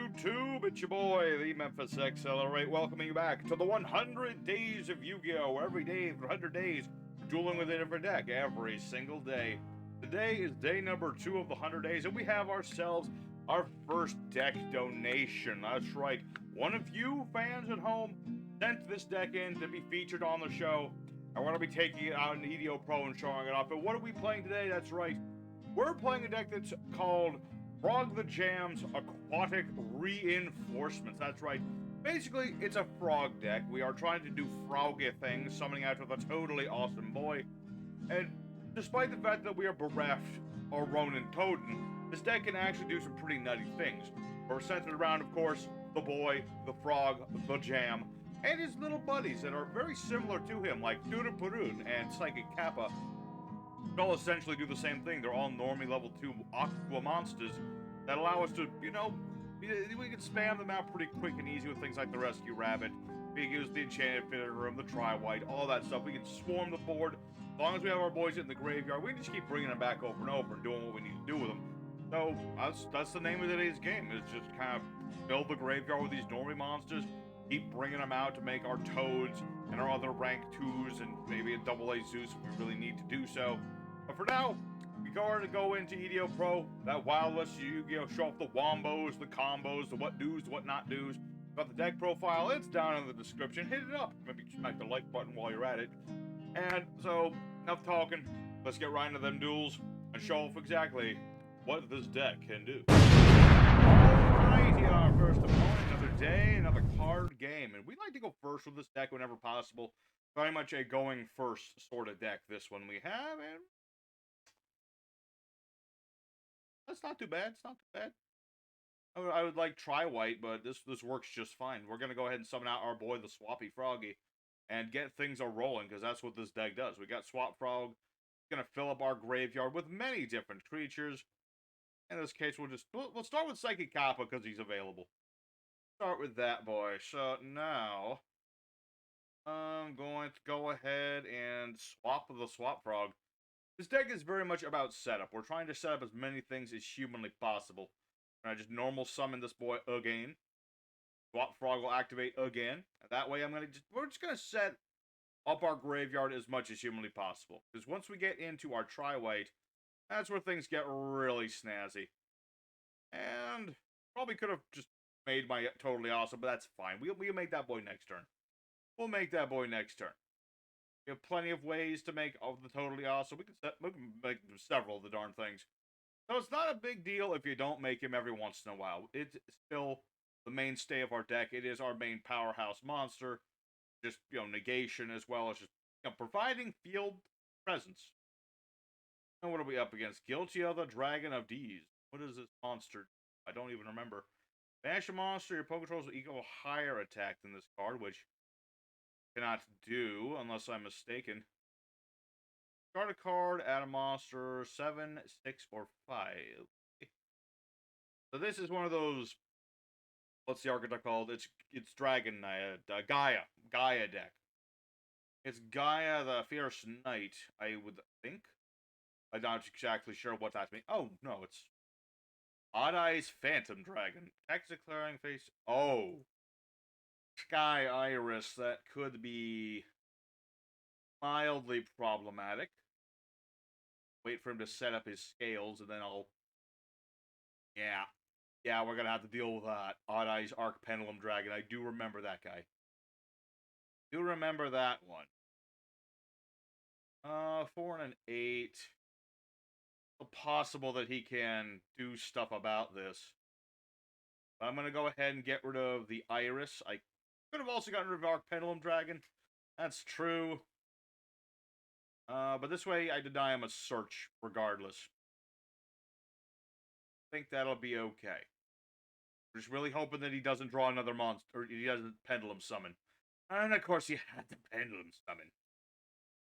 YouTube? It's your boy, the Memphis Accelerate, welcoming you back to the 100 Days of Yu-Gi-Oh! Every day for 100 days, dueling with a different deck every single day. Today is day number 2 of the 100 days, and we have ourselves our first deck donation. That's right, one of you fans at home sent this deck in to be featured on the show. I want to be taking it out in EDO Pro and showing it off. But what are we playing today? That's right, we're playing a deck that's called Frog the Jam's Aquatic Reinforcements. That's right. Basically, it's a frog deck. We are trying to do froggy things, summoning out with a totally awesome boy. And despite the fact that we are bereft of Ronintoadin, this deck can actually do some pretty nutty things. We're centered around, of course, the boy, the frog, the jam, and his little buddies that are very similar to him, like Turu-puran and Psychic Kappa. They all essentially do the same thing. They're all normally level 2 Aqua monsters that allow us to, we can spam them out pretty quick and easy with things like the Rescue Rabbit. We can use the Enchanted Room, the tri-wight, all that stuff. We can swarm the board. As long as we have our boys in the graveyard, we can just keep bringing them back over and over and doing what we need to do with them. So, that's the name of today's game, is just kind of fill the graveyard with these normie monsters, keep bringing them out to make our toads and our other rank 2s and maybe a AA-zeus if we really need to do so. But for now, we to go into EDO Pro, that wild list of Yu-Gi-Oh! Show off the wombos, the combos, the what do's, the what not do's. Got the deck profile, it's down in the description. Hit it up. Maybe smack the like button while you're at it. And so, enough talking. Let's get right into them duels and show off exactly what this deck can do. Alright, here our first opponent. Another day, another card game. And we like to go first with this deck whenever possible. Very much a going first sort of deck, this one we have. And that's not too bad. It's not too bad. I would like tri-wight, but this works just fine. We're going to go ahead and summon out our boy, the Swappy Froggy, and get things a-rolling, because that's what this deck does. We got Swap Frog. Going to fill up our graveyard with many different creatures. In this case, we'll start with Psychic Kappa, because he's available. Start with that boy. So now, I'm going to go ahead and swap the Swap Frog. This deck is very much about setup. We're trying to set up as many things as humanly possible. And I just normal summon this boy again. Swap Frog will activate again. And that way we're just gonna set up our graveyard as much as humanly possible. Because once we get into our tri-wight, that's where things get really snazzy. And probably could have just made my totally awesome, but that's fine. We'll make that boy next turn. We'll make that boy next turn. We have plenty of ways to make of the totally awesome. We can make several of the darn things. So it's not a big deal if you don't make him every once in a while. It's still the mainstay of our deck. It is our main powerhouse monster. Just, negation as well as just, providing field presence. And what are we up against? Guilty of the Dragon of D's. What is this monster? I don't even remember. Banish a monster. Your opponent controls will equal higher attack than this card, which cannot do, unless I'm mistaken. Start a card, add a monster, 7, 6, or 5. So this is one of those, what's the archetype called? It's Dragon, Gaia deck. It's Gaia the Fierce Knight, I would think. I'm not exactly sure what that means. Oh, no, it's Odd Eyes Phantom Dragon. Text declaring face. Oh. Sky Iris, that could be mildly problematic. Wait for him to set up his scales, and then I'll... Yeah, we're gonna have to deal with that. Odd Eyes Arc Pendulum Dragon. I do remember that guy. Do remember that one. 4 and an 8. It's possible that he can do stuff about this. But I'm gonna go ahead and get rid of the Iris. I could have also gotten rid of Arc Pendulum Dragon. That's true. But this way I deny him a search regardless. I think that'll be okay. We're just really hoping that he doesn't draw another monster, or he doesn't Pendulum Summon. And of course he had the Pendulum Summon.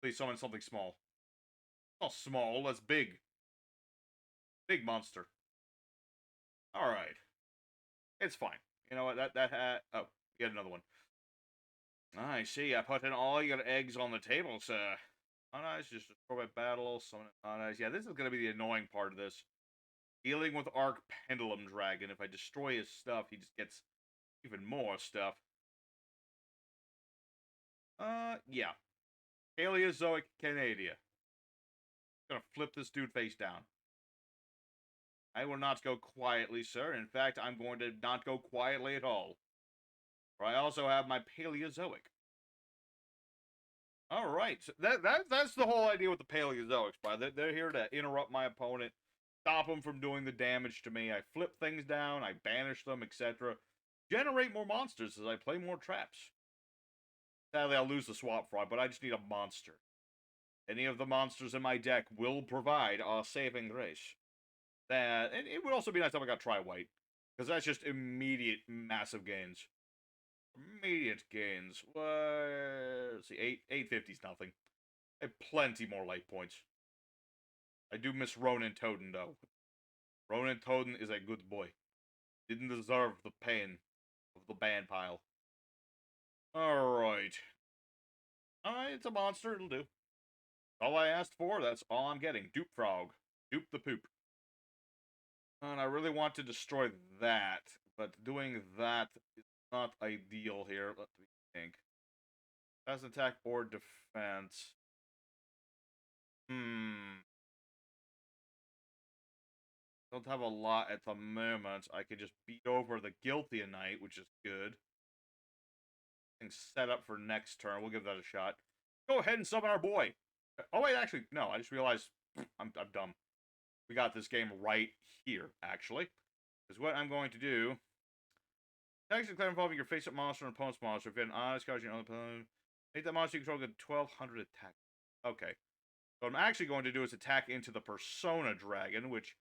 Please summon something small. Not small, that's big. Big monster. Alright. It's fine. You know what, oh, we got another one. I see, I put in all your eggs on the table, sir. Oh, nice, just destroy by battle, summon on ice. Yeah, this is going to be the annoying part of this. Dealing with Arc Pendulum Dragon. If I destroy his stuff, he just gets even more stuff. Yeah. Paleozoic canadia. Gonna flip this dude face down. I will not go quietly, sir. In fact, I'm going to not go quietly at all. For I also have my Paleozoic. Alright, so that's the whole idea with the Paleozoics, bro. They're here to interrupt my opponent, stop him from doing the damage to me. I flip things down, I banish them, etc. Generate more monsters as I play more traps. Sadly, I'll lose the swap frog, but I just need a monster. Any of the monsters in my deck will provide a saving grace. And it would also be nice if I got tri-wight, because that's just immediate massive gains. Immediate gains. Let's see, 850's nothing. I have plenty more life points. I do miss Ronintoadin, though. Ronintoadin is a good boy. Didn't deserve the pain of the ban pile. Alright. Alright, it's a monster, it'll do. All I asked for, that's all I'm getting. Dupe frog. Dupe the poop. And I really want to destroy that, but doing that is not ideal here. Let me think. As attack or defense. Don't have a lot at the moment. I could just beat over the guilty knight, which is good. Things set up for next turn. We'll give that a shot. Go ahead and summon our boy. Oh wait, actually, no. I just realized I'm dumb. We got this game right here, actually. Because what I'm going to do... Attacks declare involving your face-up monster and opponent's monster. If you have an honest card, you know, make that monster you control get 1,200 attack. Okay. So what I'm actually going to do is attack into the Persona Dragon, which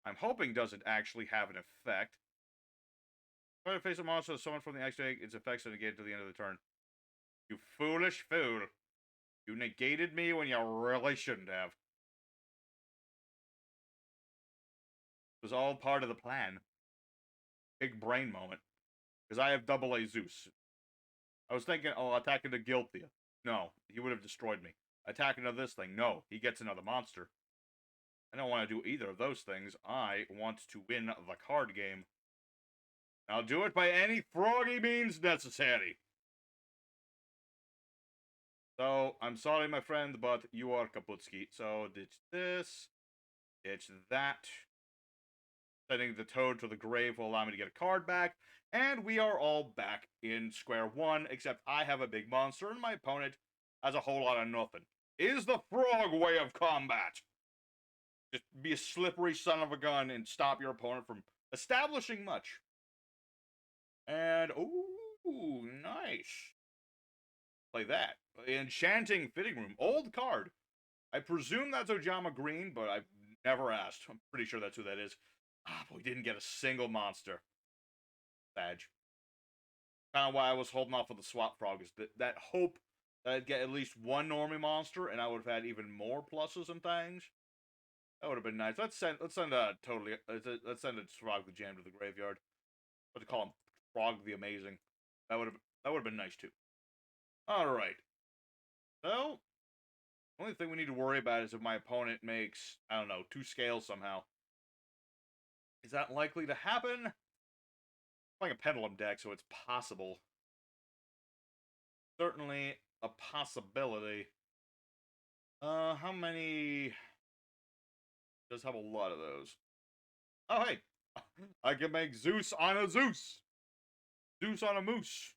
I'm hoping doesn't actually have an effect. Try to face a monster summoned from the X-egg, its effects are negated to the end of the turn. You foolish fool. You negated me when you really shouldn't have. It was all part of the plan. Big brain moment. Because I have AA-zeus. I was thinking, oh, attack into Gilthea. No, he would have destroyed me. Attack into this thing. No, he gets another monster. I don't want to do either of those things. I want to win the card game. I'll do it by any froggy means necessary. So, I'm sorry, my friend, but you are Kaputski. So, ditch this. Ditch that. Sending the toad to the grave will allow me to get a card back. And we are all back in square one, except I have a big monster and my opponent has a whole lot of nothing. Is the frog way of combat. Just be a slippery son of a gun and stop your opponent from establishing much. And, ooh, nice. Play that. Enchanting Fitting Room. Old card. I presume that's Ojama Green, but I've never asked. I'm pretty sure that's who that is. Ah, but we didn't get a single monster. Badge. Kind of why I was holding off with the swap frog is that hope that I'd get at least one normie monster and I would have had even more pluses and things. That would have been nice. Let's send a Frog the Jam to the graveyard. What to call him? Frog the Amazing. That would have been nice too. All right. So, the only thing we need to worry about is if my opponent makes, I don't know, 2 scales somehow. Is that likely to happen? I'm playing a Pendulum deck, so it's possible. Certainly a possibility. How many? Does have a lot of those. Oh, hey! I can make Zeus on a Zeus! Zeus on a moose.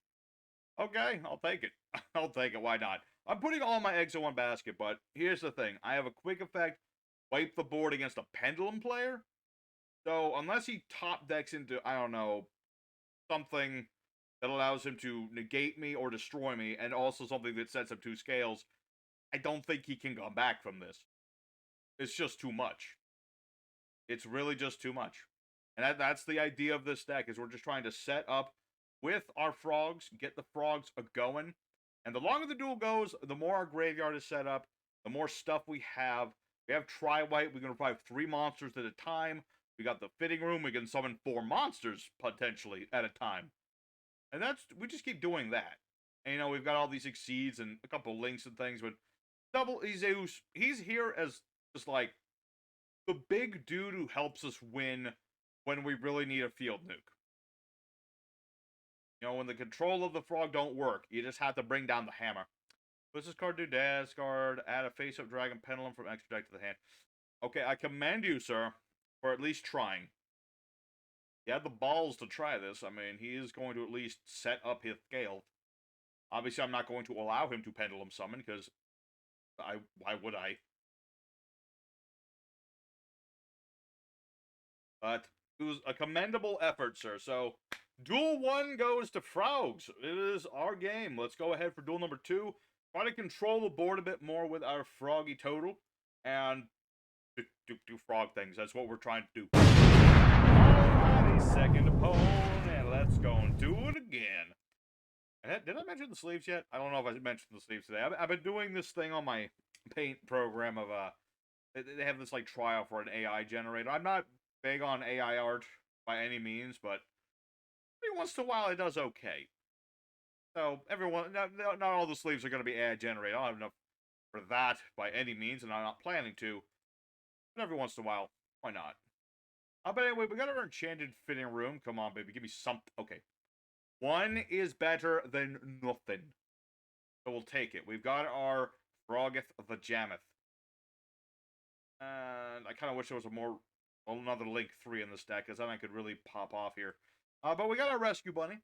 Okay, I'll take it. I'll take it, why not? I'm putting all my eggs in one basket, but here's the thing. I have a quick effect, wipe the board against a Pendulum player. So, unless he top decks into, I don't know, something that allows him to negate me or destroy me, and also something that sets up 2 scales, I don't think he can come back from this. It's just too much. It's really just too much. And that's the idea of this deck, is we're just trying to set up with our frogs, get the frogs a-going. And the longer the duel goes, the more our graveyard is set up, the more stuff we have. We have tri-wight, we can revive 3 monsters at a time. We got the fitting room, we can summon 4 monsters, potentially, at a time. And we just keep doing that. And, you know, we've got all these exceeds and a couple links and things, but AA-zeus, he's here as just like the big dude who helps us win when we really need a field nuke. You know, when the control of the frog don't work, you just have to bring down the hammer. What's this card do? Discard, add a face-up dragon pendulum from extra deck to the hand. Okay, I commend you, sir, for at least trying. He had the balls to try this. I mean, he is going to at least set up his scale. Obviously, I'm not going to allow him to pendulum summon, because why would I? But it was a commendable effort, sir. So, duel 1 goes to Frogs. It is our game. Let's go ahead for duel number 2. Try to control the board a bit more with our froggy total. And do frog things. That's what we're trying to do. Alrighty, second opponent. Let's go and do it again. Did I mention the sleeves yet? I don't know if I mentioned the sleeves today. I've been doing this thing on my paint program of they have this like trial for an AI generator. I'm not big on AI art by any means, but every once in a while it does okay. So not all the sleeves are going to be AI generated. I don't have enough for that by any means, and I'm not planning to. But every once in a while, why not? But anyway, we got our enchanted fitting room. Come on, baby, give me something. Okay. 1 is better than nothing. So we'll take it. We've got our Frogeth the Jammoth. And I kind of wish there was another Link 3 in this deck, because then I could really pop off here. But we got our Rescue Bunny.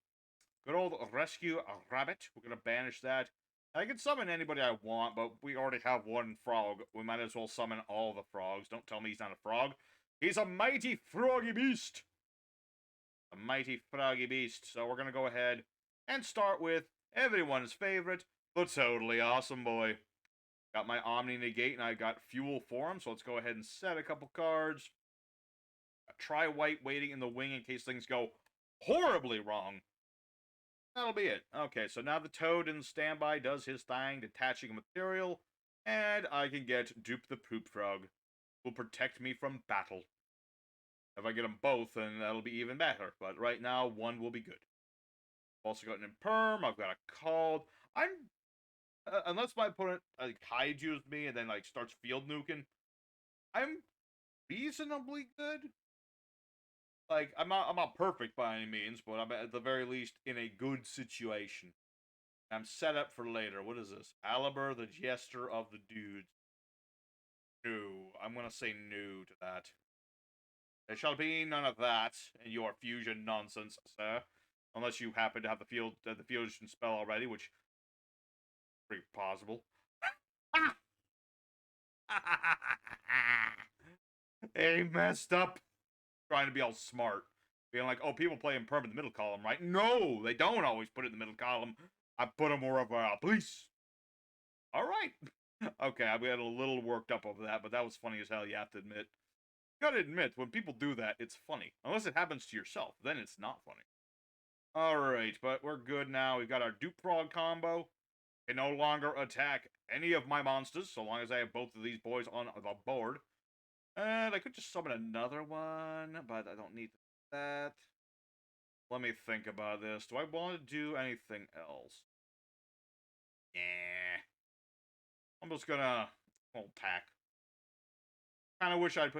Good old Rescue Rabbit. We're going to banish that. I can summon anybody I want, but we already have 1 frog. We might as well summon all the frogs. Don't tell me he's not a frog. He's a mighty froggy beast. A mighty froggy beast. So we're going to go ahead and start with everyone's favorite, the totally awesome boy. Got my Omni Negate, and I got Fuel for him, so let's go ahead and set a couple cards. A tri-wight waiting in the wing in case things go horribly wrong. That'll be it. Okay, so now the Toad in standby does his thing, detaching material, and I can get Dupe the Poop Frog. Will protect me from battle. If I get them both, then that'll be even better. But right now, 1 will be good. I've also got an Imperm. I've got a Called. Unless my opponent kaiju's me and then starts field nuking, I'm reasonably good. I'm not perfect by any means, but I'm at the very least in a good situation. I'm set up for later. What is this? Alibur, the Jester of the Dudes. No. I'm gonna say no to that. There shall be none of that in your fusion nonsense, sir. Unless you happen to have the fusion spell already, which is pretty possible. He messed up. Trying to be all smart. Being like, oh, people play Imperm in the middle column, right? No, they don't always put it in the middle column. I put them wherever please. Alright. Okay, I got a little worked up over that, but that was funny as hell, you have to admit. You gotta admit, when people do that, it's funny. Unless it happens to yourself, then it's not funny. Alright, but we're good now. We've got our Dupe Frog combo. Can no longer attack any of my monsters, so long as I have both of these boys on the board. And I could just summon another one, but I don't need that. Let me think about this. Do I want to do anything else? Yeah. I'm just gonna attack. Kinda wish I'd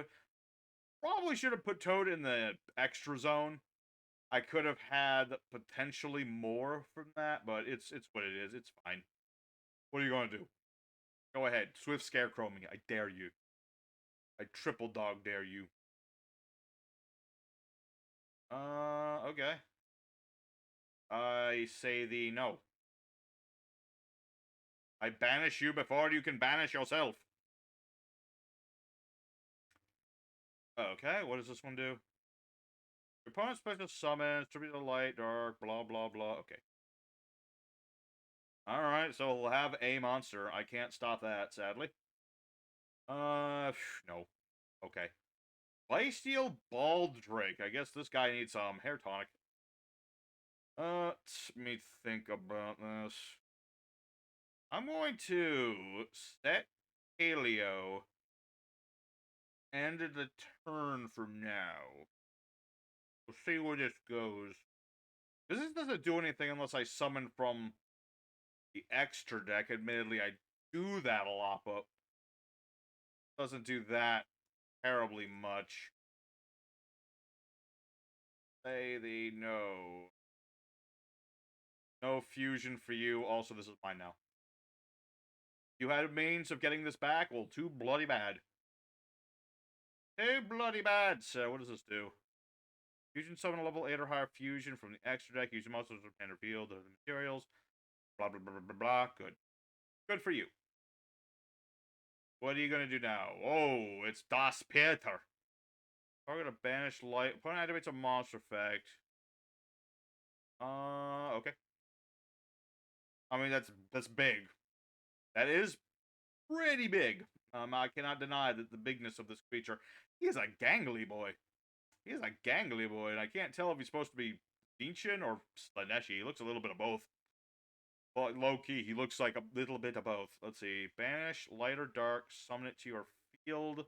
probably should have put Toad in the extra zone. I could have had potentially more from that, but it's what it is. It's fine. What are you gonna do? Go ahead. Swift Scarecrow me. I dare you. I triple dog dare you. Okay. I say the no. I banish you before you can banish yourself. Okay, what does this one do? Your opponent's special summons, tribute to light, dark, blah, blah, blah. Okay. Alright, so we'll have a monster. I can't stop that, sadly. No. Okay. Bystial Baldrake. I guess this guy needs some hair tonic. Let me think about this. I'm going to set Paleo. End of the turn from now. We'll see where this goes. This doesn't do anything unless I summon from the extra deck. Admittedly, I do that a lot, but doesn't do that terribly much. Say the no. No fusion for you. Also, this is mine now. You had a means of getting this back? Well, too bloody bad. Too bloody bad. So, what does this do? Fusion summon a level 8 or higher fusion from the extra deck. Use monsters with standard field of the materials. Blah, blah, blah, blah, blah, blah. Good. Good for you. What are you gonna do now? Oh, it's Das Peter. Target a banished light. Opponent activates a monster effect. Okay. I mean, that's big. That is pretty big. I cannot deny that the bigness of this creature. He is a gangly boy. He is a gangly boy, and I can't tell if he's supposed to be Dinshin or Slaneshi. He looks a little bit of both. Well, low-key, he looks like a little bit of both. Let's see. Banish, light or dark, summon it to your field.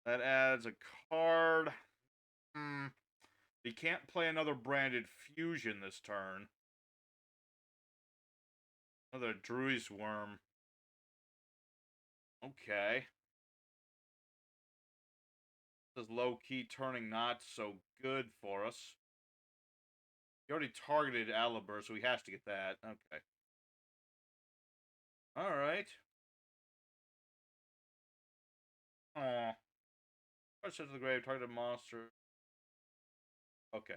That adds a card. He can't play another branded fusion this turn. Another Druid's Worm. Okay. This is low-key turning not so good for us. He already targeted Alibur, so he has to get that. Okay. Alright. Aw. Push to the grave, targeted monster. Okay.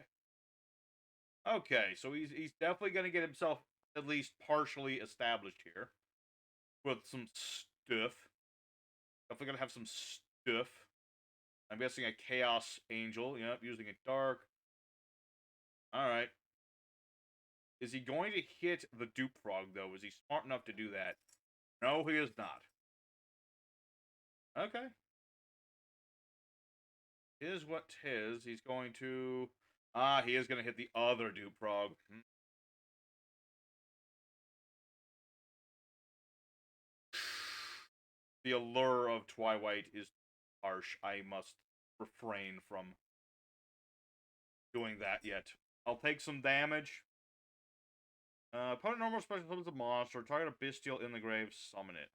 Okay, so he's definitely going to get himself at least partially established here. With some stuff. Definitely going to have some stuff. I'm guessing a Chaos Angel. Yep, using a dark. Alright. Is he going to hit the Dupe Frog, though? Is he smart enough to do that? No, he is not. Okay. Is what tis. He's going to... he is going to hit the other Dupe Frog. The allure of tri-wight is harsh. I must refrain from doing that yet. I'll take some damage. Opponent normal special summons a monster. Target a Bystial in the grave. Summon it.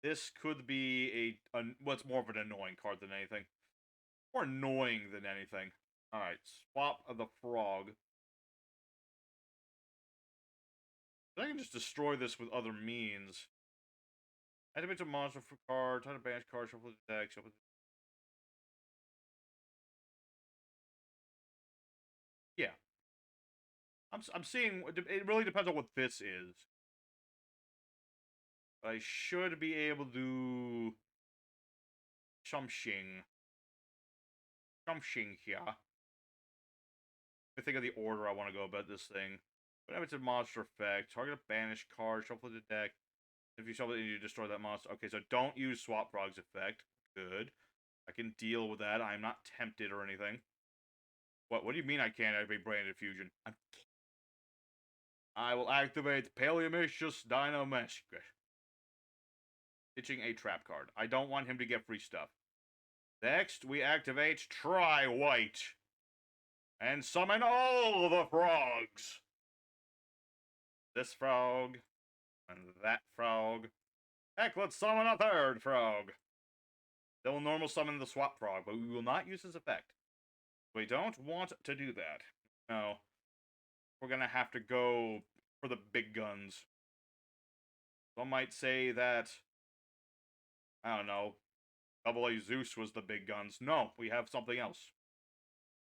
This could be what's more of an annoying card than anything. More annoying than anything. Alright, swap of the frog. I can just destroy this with other means. Activate a monster for card. Try to banish card. Shuffle the deck. Shuffle the... Yeah. I'm seeing... It really depends on what this is. But I should be able to do... Something here. I think of the order I want to go about this thing. Whenever it's a monster effect, target a banish card, shuffle the deck. If you shuffle it, you destroy that monster. Okay, so don't use Swap Frog's effect. Good. I can deal with that. I'm not tempted or anything. What do you mean I can't activate Branded Fusion? I will activate Paleozoic Dinomischus. Ditching a trap card. I don't want him to get free stuff. Next, we activate tri-wight. And summon all the frogs. This frog. And that frog. Heck, let's summon a third frog. They'll normal summon the swap frog, but we will not use his effect. We don't want to do that. No. We're gonna have to go for the big guns. Some might say that, I don't know, AA-zeus was the big guns. No, we have something else.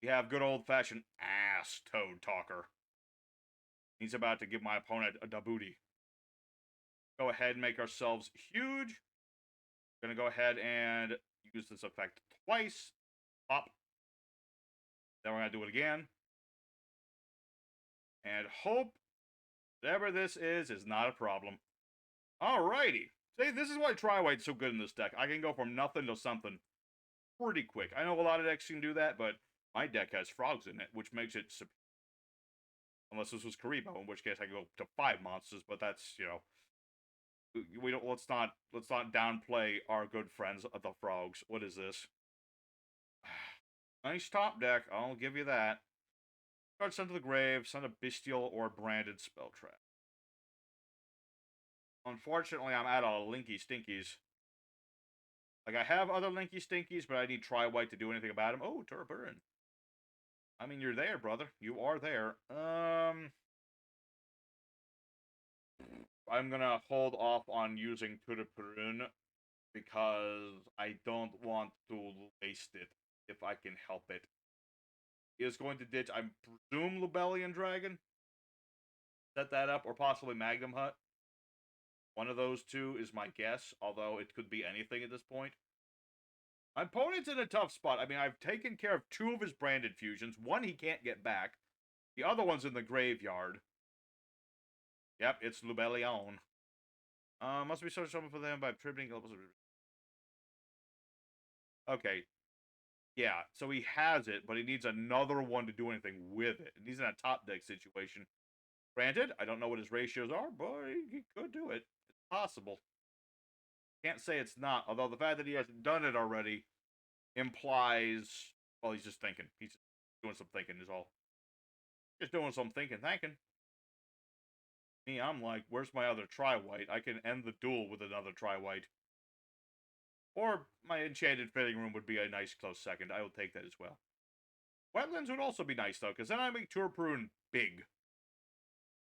We have good old-fashioned ass toad talker. He's about to give my opponent a dabooty. Go ahead and make ourselves huge. We're gonna go ahead and use this effect twice. Pop. Then we're gonna do it again. And hope whatever this is not a problem. Alrighty. See, this is why tri-wight's so good in this deck. I can go from nothing to something pretty quick. I know a lot of decks can do that, but my deck has frogs in it, which makes it... Unless this was Karibo, in which case I can go to 5 monsters, but that's, you know... We don't... Let's not downplay our good friends the frogs. What is this? Nice top deck, I'll give you that. Card sent to the grave, send a Bystial or branded spell trap. Unfortunately, I'm out of Linky Stinkies. Like, I have other Linky Stinkies, but I need tri-wight to do anything about him. Oh, Turu-puran. I mean, you're there, brother. You are there. I'm gonna hold off on using Turu-puran because I don't want to waste it if I can help it. He is going to ditch, I presume, Lubellian Dragon. Set that up, or possibly Magnum Hut. One of those two is my guess, although it could be anything at this point. My opponent's in a tough spot. I mean, I've taken care of 2 of his branded fusions. One he can't get back. The other one's in the graveyard. Yep, it's Lubellion. Must be search something for them by attributing. Okay. Yeah, so he has it, but he needs another one to do anything with it. And he's in a top deck situation. Granted, I don't know what his ratios are, but he could do it. It's possible. Can't say it's not, although the fact that he hasn't done it already implies, well, he's just thinking. He's just doing some thinking is all. Just doing some thinking. Me, I'm like, where's my other tri-wight? I can end the duel with another tri-wight. Or my enchanted fitting room would be a nice close second. I will take that as well. Wetlands would also be nice, though, because then I make Turu-puran big.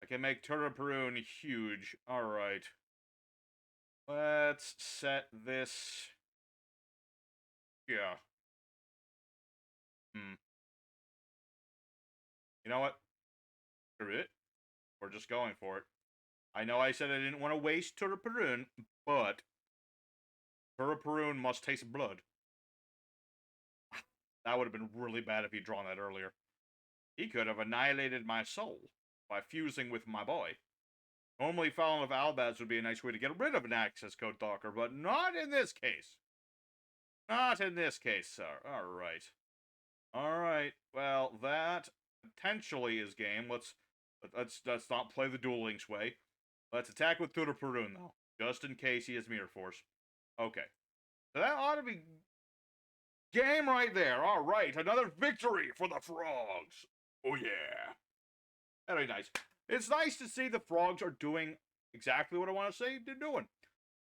I can make Turu-puran huge. Alright. Let's set this. Yeah. You know what? Screw it. We're just going for it. I know I said I didn't want to waste Turu-puran, but Turu-puran must taste blood. That would have been really bad if he'd drawn that earlier. He could have annihilated my soul by fusing with my boy. Normally, Fallen of Albaz would be a nice way to get rid of an access code talker, but not in this case. Not in this case, sir. Alright. Alright, well, that potentially is game. Let's not play the Duel Links way. Let's attack with Turu-puran, though, just in case he has Mirror Force. Okay. So that ought to be game right there. Alright, another victory for the Frogs. Oh, yeah. Very nice. It's nice to see the Frogs are doing exactly what I want to say they're doing.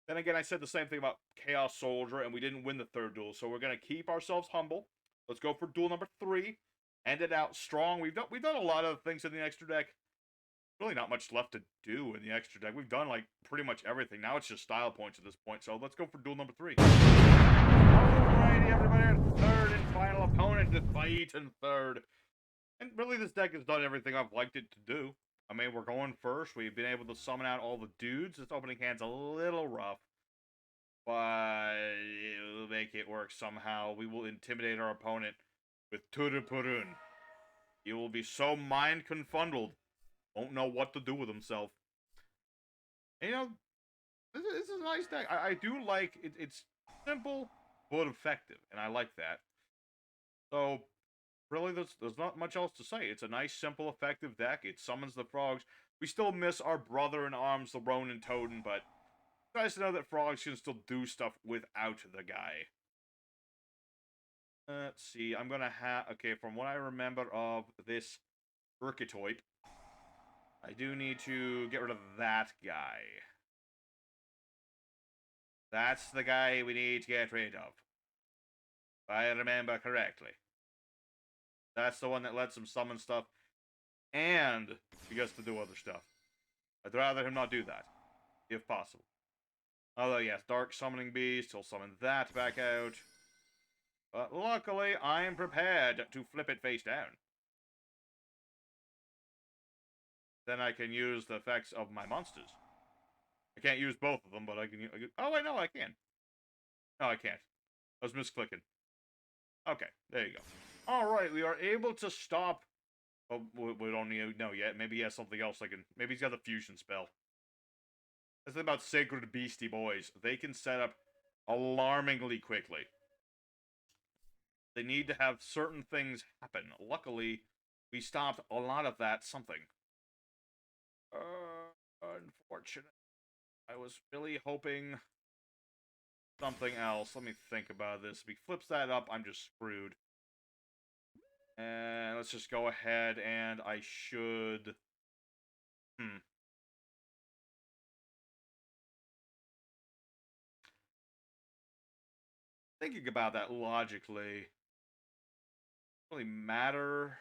Then again, I said the same thing about Chaos Soldier, and we didn't win the 3rd duel, so we're going to keep ourselves humble. Let's go for duel number 3. End it out strong. We've done a lot of things in the extra deck. Really not much left to do in the extra deck. We've done, like, pretty much everything. Now it's just style points at this point, so let's go for duel number 3. Alrighty, everybody, our 3rd and final opponent to fight in 3rd. And really, this deck has done everything I've liked it to do. I mean, we're going first. We've been able to summon out all the dudes. This opening hand's a little rough, but it'll make it work somehow. We will intimidate our opponent with Turu-puran. He will be so mind-confuddled, won't know what to do with himself. And, you know, this is a nice deck. I do like it. It's simple but effective, and I like that. So, really, there's not much else to say. It's a nice, simple, effective deck. It summons the Frogs. We still miss our brother-in-arms, the Ronintoadin, but it's nice to know that Frogs can still do stuff without the guy. Let's see. I'm gonna have... Okay, from what I remember of this Archetype, I do need to get rid of that guy. That's the guy we need to get rid of. If I remember correctly. That's the one that lets him summon stuff, and he gets to do other stuff. I'd rather him not do that, if possible. Although, yes, Dark Summoning Beast, he'll summon that back out. But luckily, I am prepared to flip it face down. Then I can use the effects of my monsters. I can't use both of them, but I can... Oh, wait, no, I can. No, I can't. I was misclicking. Okay, there you go. Alright, we are able to stop... Oh, we don't know yet. Maybe he has something else I can... Maybe he's got the fusion spell. That's the thing about Sacred Beastie Boys. They can set up alarmingly quickly. They need to have certain things happen. Luckily, we stopped a lot of that something. Unfortunate. I was really hoping something else. Let me think about this. If he flips that up, I'm just screwed. And let's just go ahead and I should... Thinking about that logically, doesn't really matter.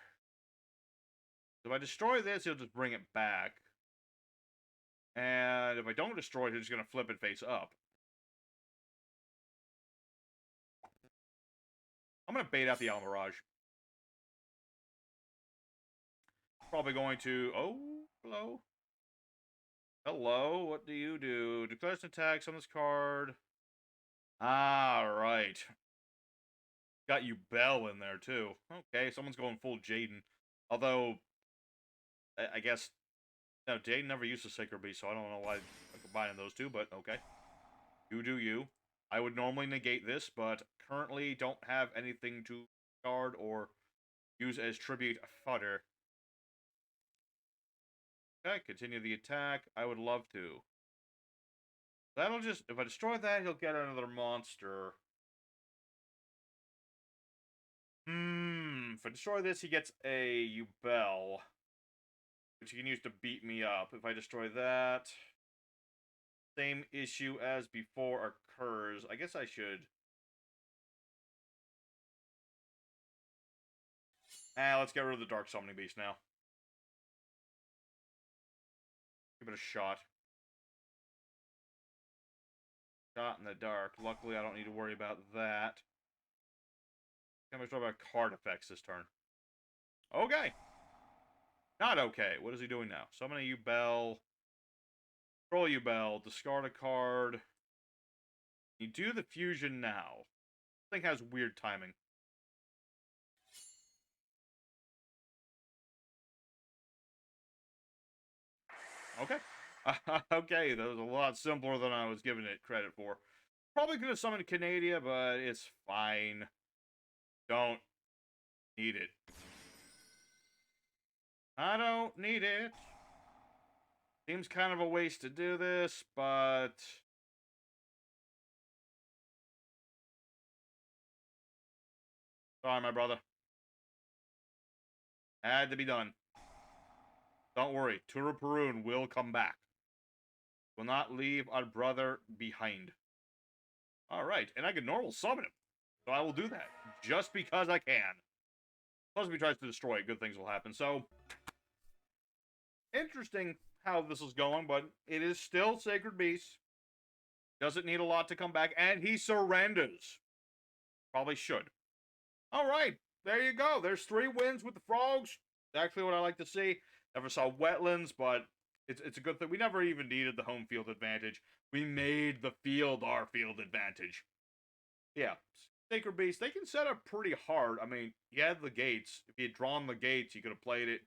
If I destroy this, he'll just bring it back. And if I don't destroy it, he's just going to flip it face up. I'm going to bait out the Almirage. Probably going to... Oh, hello. Hello, what do you do? Declares an attack on this card. Ah, right. Got you Bell in there, too. Okay, someone's going full Jaden. Although, I guess... No, Jaden never used a Sacred Beast, so I don't know why I'm combining those two, but okay. You do you. I would normally negate this, but currently don't have anything to guard or use as tribute fodder. Okay, continue the attack. I would love to. That'll just... If I destroy that, he'll get another monster. If I destroy this, he gets a Yubel, which he can use to beat me up. If I destroy that, same issue as before occurs. I guess I should... let's get rid of the Dark Summoning Beast now. Give it a shot. Shot in the dark. Luckily, I don't need to worry about that. I'm going to talk about card effects this turn. Okay. Not okay. What is he doing now? Summon a Yubel. Control Yubel. Discard a card. You do the fusion now. This thing has weird timing. Okay. Okay, that was a lot simpler than I was giving it credit for. Probably could have summoned Canadia, but it's fine. Don't need it. I don't need it. Seems kind of a waste to do this, but... Sorry, my brother. Had to be done. Don't worry, Turu-puran will come back. Will not leave our brother behind. Alright, and I can normal summon him. So I will do that, just because I can. Plus, if he tries to destroy it, good things will happen. So, interesting how this is going, but it is still Sacred Beast. Doesn't need a lot to come back, and he surrenders. Probably should. Alright, there you go. There's 3 wins with the frogs. Exactly what I like to see. Never saw wetlands, but it's a good thing. We never even needed the home field advantage. We made the field our field advantage. Yeah, Sacred Beast, they can set up pretty hard. I mean, you had the gates. If you had drawn the gates, you could have played it,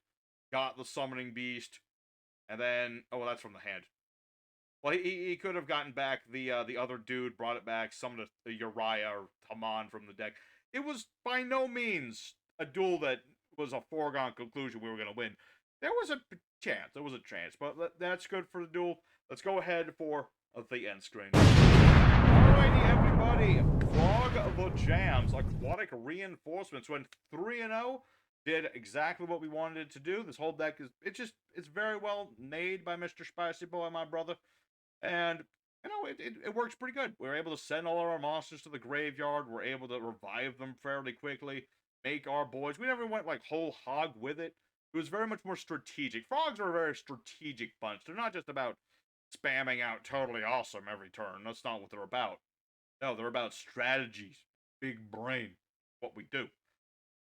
got the Summoning Beast, and then... Oh, well, that's from the hand. Well, he could have gotten back the other dude, brought it back, summoned the Uriah or Haman from the deck. It was by no means a duel that was a foregone conclusion we were going to win. There was a chance. There was a chance. But that's good for the duel. Let's go ahead for the end screen. Alrighty, everybody. Frog the Jams. Aquatic Reinforcements went 3-0. Did exactly what we wanted it to do. This whole deck is... It's very well made by Mr. Spicy Boy, my brother. And... You know, it works pretty good. We're able to send all of our monsters to the graveyard. We're able to revive them fairly quickly. Make our boys. We never went, like, whole hog with it. It was very much more strategic. Frogs are a very strategic bunch. They're not just about spamming out totally awesome every turn. That's not what they're about. No, they're about strategies. Big brain. What we do.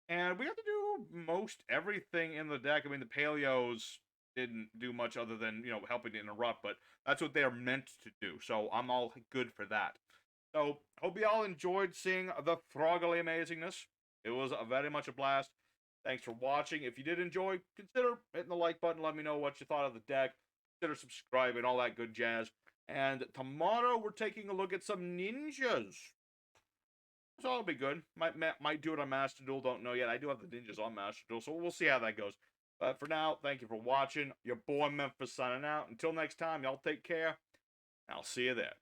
And we have to do most everything in the deck. I mean, the Paleos didn't do much other than, you know, helping to interrupt, but that's what they are meant to do. So I'm all good for that. So, hope you all enjoyed seeing the Frogally amazingness. It was very much a blast. Thanks for watching. If you did enjoy, consider hitting the like button. Let me know what you thought of the deck. Consider subscribing, all that good jazz. And tomorrow, we're taking a look at some ninjas. So that'll be good. Might do it on Master Duel. Don't know yet. I do have the ninjas on Master Duel, so we'll see how that goes. But for now, thank you for watching. Your boy Memphis signing out. Until next time, y'all take care. I'll see you there.